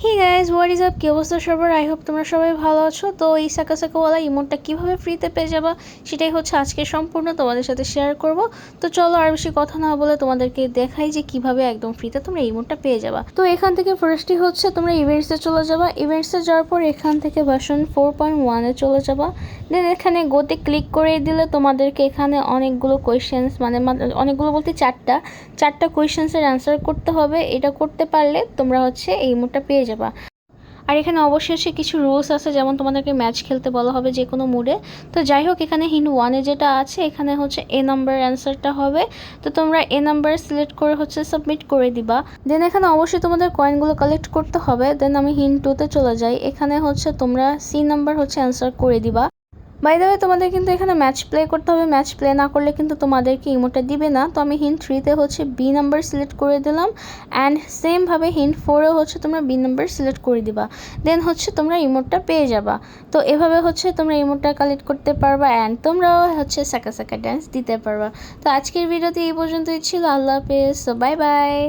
Hey guys, what is up? কি অবস্থা সবার? আই হোপ তোমরা সবাই ভালো আছো। তো এই সাকাসাকাওয়ালা ইমোটটা কীভাবে ফ্রিতে পেয়ে যাবা সেটাই হচ্ছে আজকে সম্পূর্ণ তোমাদের সাথে শেয়ার করব। তো চলো আর বেশি কথা না বলে তোমাদেরকে দেখাই যে কিভাবে একদম ফ্রিতে তোমরা ইমোটটা পেয়ে যাবা। তো এখান থেকে ফার্স্টই হচ্ছে তোমরা ইভেন্টসে চলে যাবা। ইভেন্টসে যাওয়ার পর এখান থেকে ভার্সন 4.1-এ চলে যাবা। দেন এখানে গোতে ক্লিক করে দিলে তোমাদেরকে এখানে অনেকগুলো কোয়েশ্চেন্স মানে অনেকগুলো বলতে চারটা কোয়েশ্চেন্সের অ্যান্সার করতে হবে। এটা করতে পারলে তোমরা হচ্ছে এই ইমোটটা পেয়ে যাবা। আর এখানে অবশ্যই কিছু রুলস আছে, যেমন তোমাদেরকে ম্যাচ খেলতে বলা হবে যে কোনো মুডে। তো যাই হোক, এখানে হিন্ট 1-এ যেটা আছে এখানে হচ্ছে এ নাম্বার অ্যান্সারটা হবে। তো তোমরা এ নাম্বার সিলেক্ট করে হচ্ছে সাবমিট করে দিবা। দেন এখানে অবশ্যই তোমাদের কয়েনগুলো কালেক্ট করতে হবে। দেন আমি হিন্ট 2-তে চলে যাই। এখানে হচ্ছে তোমরা সি নাম্বার হচ্ছে অ্যান্সার করে দিবা। বাই দ্য ওয়ে, তোমাদের কিন্তু এখানে ম্যাচ প্লে করতে হবে। ম্যাচ প্লে না করলে কিন্তু তোমাদেরকে ইমোটটা দিবে না। তো আমি হিন্ট 3-তে হচ্ছে বি নাম্বার সিলেক্ট করে দিলাম। অ্যান্ড সেমভাবে হিন্ট 4-এও হচ্ছে তোমরা বি নাম্বার সিলেক্ট করে দিবা। দেন হচ্ছে তোমরা ইমোটটা পেয়ে যাবা। তো এভাবে হচ্ছে তোমরা ইমোটটা কালেক্ট করতে পারবা অ্যান্ড তোমরাও হচ্ছে সাকা সাকা ড্যান্স দিতে পারবা। তো আজকের ভিডিওতে এই পর্যন্তই ছিল। আল্লাহ হাফেজ। Bye bye.